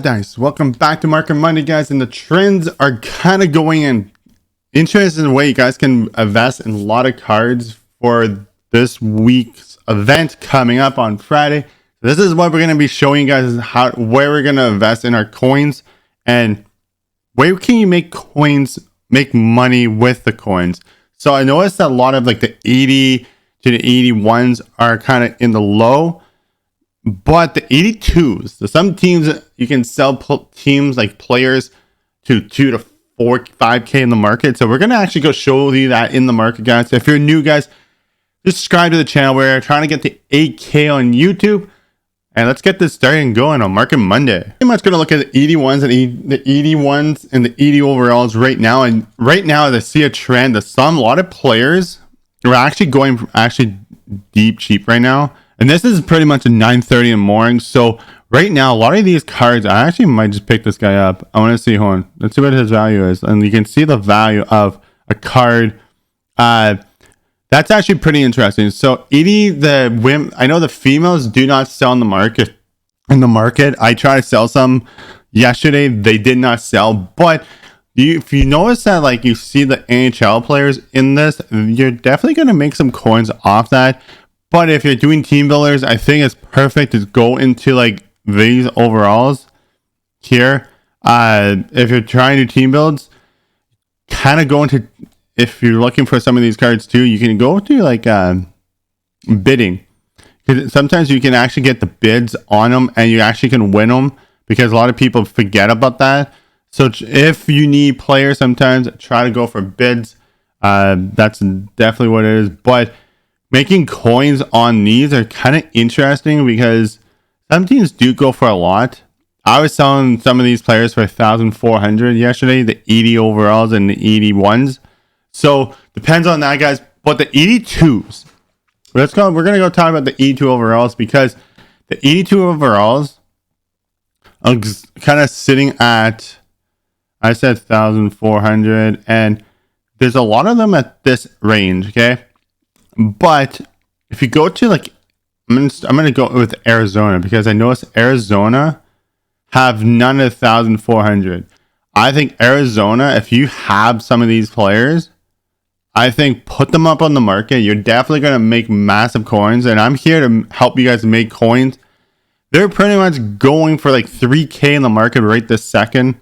Guys, welcome back to Market Monday, guys. And the trends are kind of going in interesting way. You guys can invest in a lot of cards for this week's event coming up on Friday. This is what we're going to be showing you guys, where we're going to invest in our coins and where can you make money with the coins. So I noticed that a lot of like the 80 to the 81s are kind of in the low. But the 82s, some teams you can sell teams like players to 2 to 4, 5K in the market. So we're going to actually go show you that in the market, guys. So if you're new, guys, subscribe to the channel. We're trying to get to 8K on YouTube. And let's get this started and going on Market Monday. Pretty much going to look at the 81s and the 81s and the 80 overalls right now. And right now, I see a trend that a lot of players are actually going deep cheap right now. And this is pretty much at 9:30 in the morning. So right now, a lot of these cards, I actually might just pick this guy up. I want to see, hold on. Let's see what his value is. And you can see the value of a card. That's actually pretty interesting. So 80, I know the females do not sell in the market. I tried to sell some yesterday. They did not sell. But if you notice that, like, you see the NHL players in this, you're definitely going to make some coins off that. But if you're doing team builders, I think it's perfect to go into like these overalls here. If you're trying to team builds, kind of go into, if you're looking for some of these cards too, you can go to like bidding. Because sometimes you can actually get the bids on them and you actually can win them, because a lot of people forget about that. So if you need players, sometimes try to go for bids. That's definitely what it is. But making coins on these are kind of interesting because some teams do go for a lot. I was selling some of these players for 1,400 yesterday, the 80 overalls and the 81s. So depends on that, guys. But the 82s, we're going to go talk about the 82 overalls, because the 82 overalls are kind of sitting at, I said 1,400, and there's a lot of them at this range, okay? But if you go to like, I'm gonna go with Arizona, because I noticed Arizona have none of 1,400. I think Arizona, if you have some of these players, I think put them up on the market. You're definitely gonna make massive coins, and I'm here to help you guys make coins. They're pretty much going for like 3K in the market right this second.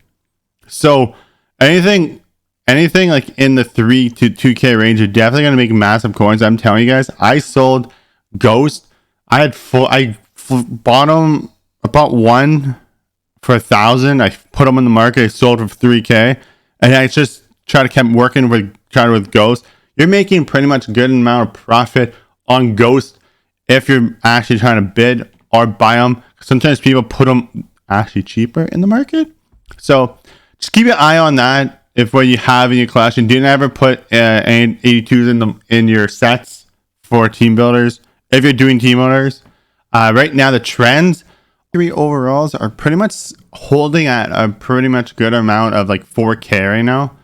So anything like in the 3 to 2K range, you're definitely going to make massive coins. I'm telling you guys, I sold Ghost. I bought them about one for 1,000. I put them in the market. I sold for 3K. And I just kept working with Ghost. You're making pretty much a good amount of profit on Ghost if you're actually trying to bid or buy them. Sometimes people put them actually cheaper in the market. So just keep your eye on that. If what you have in your collection, do never put 82s in your sets for team builders. If you're doing team builders, right now the trends, 3 overalls are pretty much holding at a pretty much good amount of like 4K right now.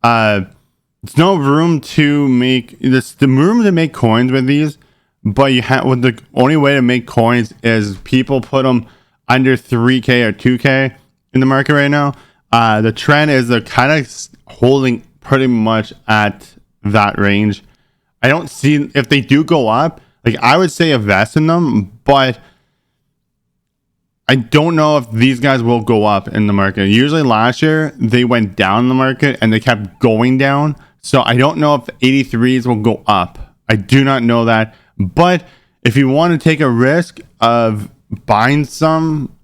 There's no room to make the room to make coins with these, but the only way to make coins is people put them under 3K or 2K in the market right now. The trend is they're kind of holding pretty much at that range. I don't see, if they do go up, like, I would say invest in them, but I don't know if these guys will go up in the market. Usually last year they went down in the market and they kept going down. So I don't know if 83s will go up. I do not know that. But if you want to take a risk of buying some,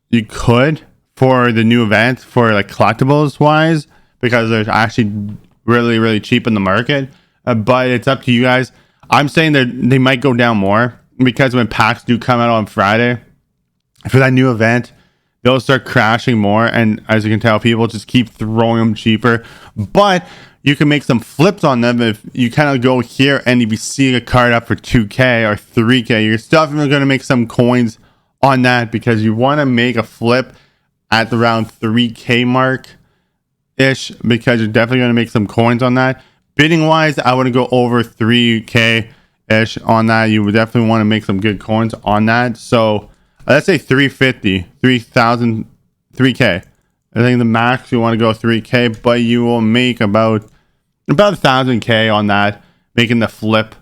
you could, for the new event, for like collectibles wise, because they're actually really, really cheap in the market. But it's up to you guys. I'm saying that they might go down more, because when packs do come out on Friday for that new event, they'll start crashing more. And as you can tell, people just keep throwing them cheaper. But you can make some flips on them if you kind of go here and if you see a card up for 2K or 3K, you're definitely going to make some coins on that, because you want to make a flip at around 3K mark ish, because you're definitely going to make some coins on that. Bidding wise, I want to go over 3K ish on that. You would definitely want to make some good coins on that. So let's say 350, 3,000, 3K. I think the max you want to go 3K, but you will make about 1,000K on that, making the flip.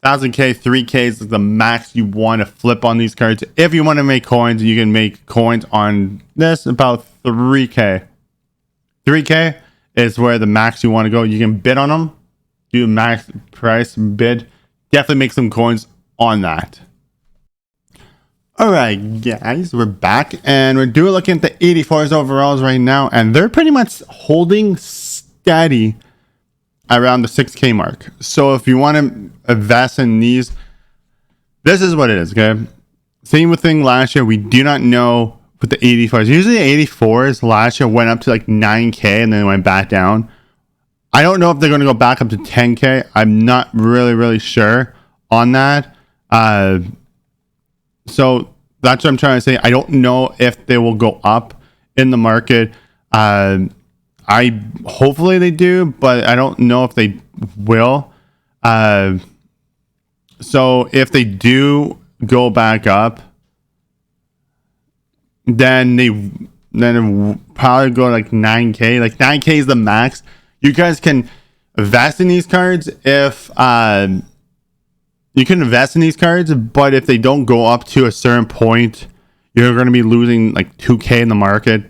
1,000K, 3K is the max you want to flip on these cards. If you want to make coins, you can make coins on this about 3K. 3K is where the max you want to go. You can bid on them, do max price bid, definitely make some coins on that. Alright guys, we're back and we're looking at the 84s overalls right now, and they're pretty much holding steady around the 6K mark. So if you want to invest in these, this is what it is, okay? Same with thing last year, we do not know with the 84s. Usually the 84s last year went up to like 9K and then went back down. I don't know if they're going to go back up to 10K. I'm not really sure on that. So that's what I'm trying to say. I don't know if they will go up in the market. Hopefully they do, but I don't know if they will. So if they do go back up, then it'll probably go like 9K. Like 9K is the max. You guys can invest in these cards if you can invest in these cards, but if they don't go up to a certain point, you're going to be losing like 2K in the market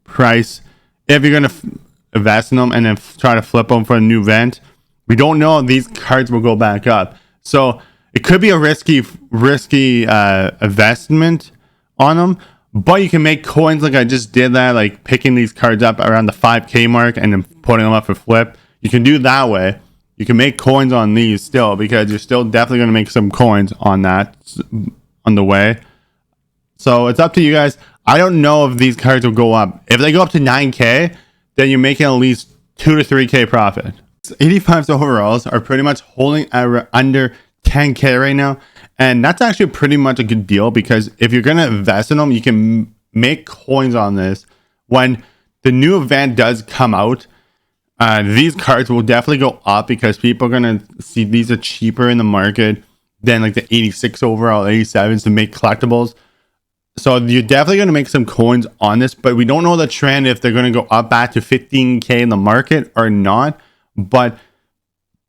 price. If you're going to invest in them and then try to flip them for a new event, we don't know if these cards will go back up. So it could be a risky investment on them, but you can make coins like I just did that, like picking these cards up around the 5K mark and then putting them up for flip. You can do that way. You can make coins on these still, because you're still definitely going to make some coins on that on the way. So it's up to you guys. I don't know if these cards will go up. If they go up to 9K, then you're making at least 2 to 3K profit. 85s overalls are pretty much holding under 10K right now. And that's actually pretty much a good deal, because if you're going to invest in them, you can make coins on this. When the new event does come out, these cards will definitely go up, because people are going to see these are cheaper in the market than like the 86 overall, 87s to make collectibles. So you're definitely going to make some coins on this, but we don't know the trend if they're going to go up back to 15K in the market or not. But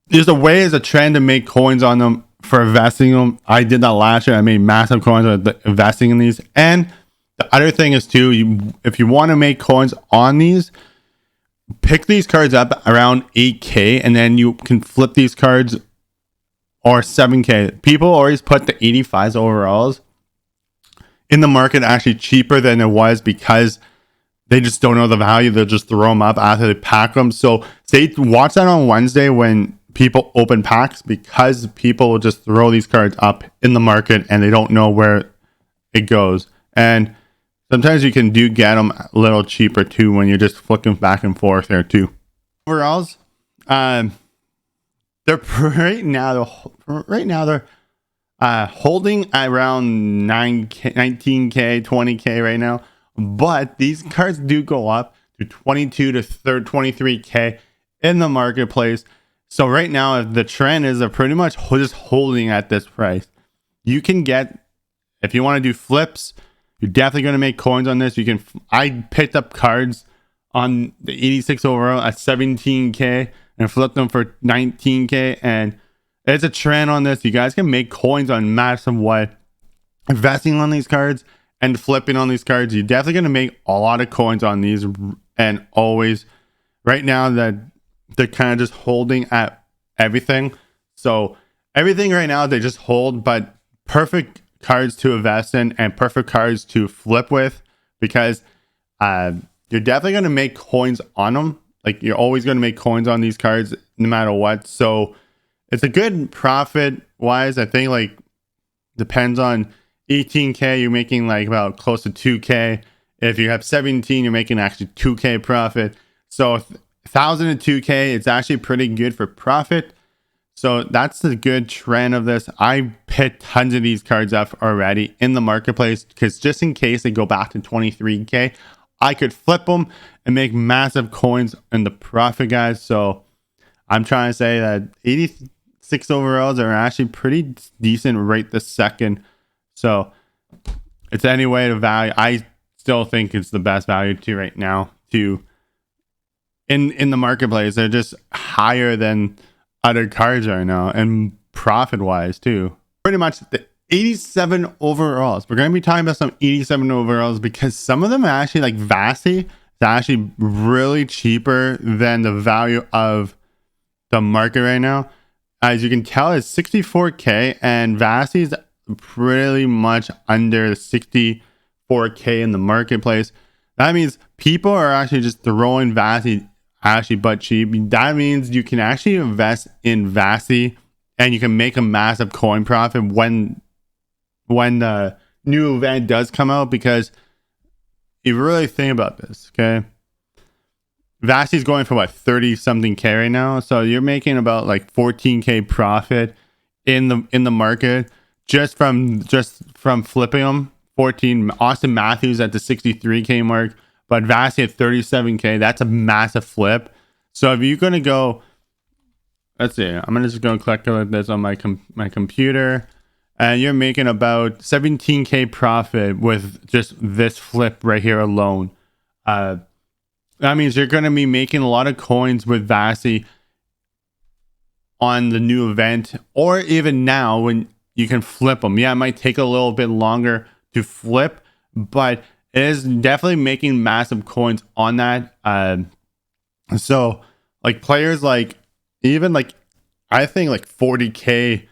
there's a way, as a trend to make coins on them for investing them. I did that last year. I made massive coins with investing in these. And the other thing is too, if you want to make coins on these, pick these cards up around 8K and then you can flip these cards, or 7K. People always put the 85s overalls in the market actually cheaper than it was, because they just don't know the value. They'll just throw them up after they pack them. So watch that on Wednesday when people open packs, because people will just throw these cards up in the market and they don't know where it goes. And sometimes you can get them a little cheaper too when you're just flicking back and forth there too. Overalls, they're right now they're holding around 9K, 19K, 20K right now. But these cards do go up to 22 to 23K in the marketplace. So right now the trend is they're pretty much just holding at this price. You can get, if you want to do flips, you're definitely going to make coins on this. I picked up cards on the 86 overall at 17K and flipped them for 19K, and it's a trend on this. You guys can make coins on massive way. Investing on these cards and flipping on these cards, you're definitely going to make a lot of coins on these. And always, right now, that they're kind of just holding at everything. So everything right now they just hold, but perfect cards to invest in and perfect cards to flip with, because you're definitely going to make coins on them. Like, you're always going to make coins on these cards no matter what. So it's a good profit wise. I think, like, depends on 18K, you're making like about close to 2K. If you have 17, you're making actually 2K profit. So 1,000 to 2K, it's actually pretty good for profit. So that's the good trend of this. I picked tons of these cards up already in the marketplace, because just in case they go back to 23K, I could flip them and make massive coins in the profit, guys. So I'm trying to say that 86 overalls are actually pretty decent right this second. So it's any way to value. I still think it's the best value to right now to in the marketplace. They're just higher than other cards right now, and profit wise too. Pretty much the 87 overalls. We're going to be talking about some 87 overalls because some of them are actually like Vasi. It's actually really cheaper than the value of the market right now. As you can tell, it's 64k, and Vasi is pretty much under 64k in the marketplace. That means people are actually just throwing Vasi actually butt cheap. That means you can actually invest in Vasi and you can make a massive coin profit when the new event does come out, because if you really think about this, okay, Vasi is going for what, 30 something k right now, so you're making about like 14k profit in the market just from flipping them. 14. Austin Matthews at the 63k mark, but Vasi at 37k. That's a massive flip. So if you're gonna go, let's see, I'm just gonna calculate this on my computer, and you're making about 17k profit with just this flip right here alone. That means you're going to be making a lot of coins with Vasi on the new event, or even now when you can flip them. Yeah, it might take a little bit longer to flip, but it is definitely making massive coins on that. So like players like, even like, I think like 40k,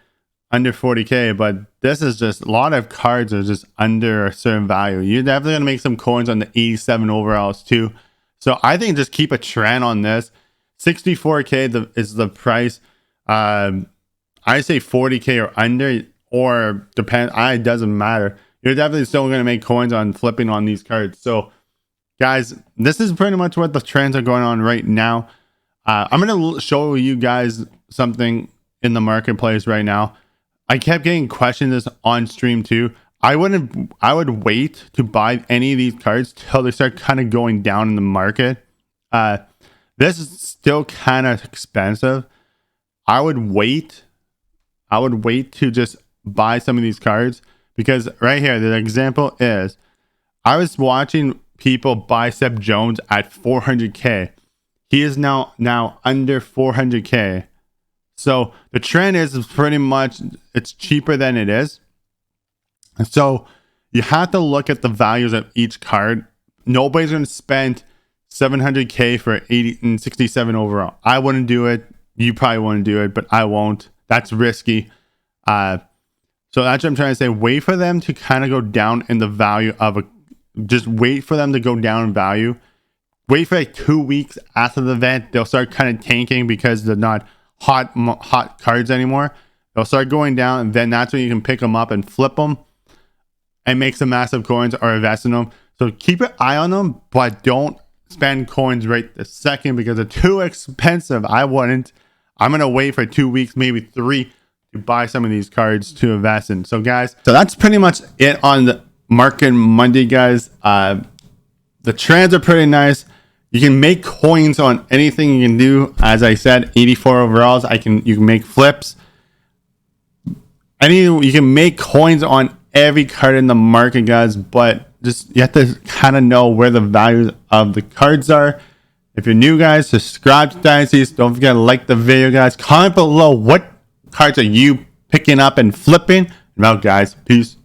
under 40k, but this is just a lot of cards are just under a certain value. You're definitely going to make some coins on the 87 overalls too. So I think just keep a trend on this. 64k is the price. I say 40k or under, or depend. It doesn't matter. You're definitely still going to make coins on flipping on these cards. So guys, this is pretty much what the trends are going on right now. I'm going to show you guys something in the marketplace right now. I kept getting questions on stream too. I would wait to buy any of these cards till they start kind of going down in the market. This is still kind of expensive. I would wait to just buy some of these cards, because right here, the example is, I was watching people buy Seb Jones at 400k. He is now under 400k. So the trend is pretty much it's cheaper than it is. So you have to look at the values of each card. Nobody's going to spend 700k for 80 and 67 overall. I wouldn't do it. You probably wouldn't do it, but I won't. That's risky. So that's what I'm trying to say. Wait for them to kind of go down in the value of a. Just wait for them to go down in value. Wait for like 2 weeks after the event. They'll start kind of tanking because they're not hot cards anymore. They'll start going down, and then that's when you can pick them up and flip them and make some massive coins or invest in them. So keep an eye on them, but don't spend coins right this second because they're too expensive. I wouldn't. I'm gonna wait for 2 weeks, maybe 3, to buy some of these cards to invest in. So guys, so that's pretty much it on the Market Monday, guys. The trends are pretty nice. You can make coins on anything you can do. As I said, 84 overalls. You can make flips. You can make coins on every card in the market, guys, but just you have to kind of know where the values of the cards are. If you're new, guys, subscribe to Dynasties. Don't forget to like the video, guys. Comment below what cards are you picking up and flipping. And out, guys. Peace.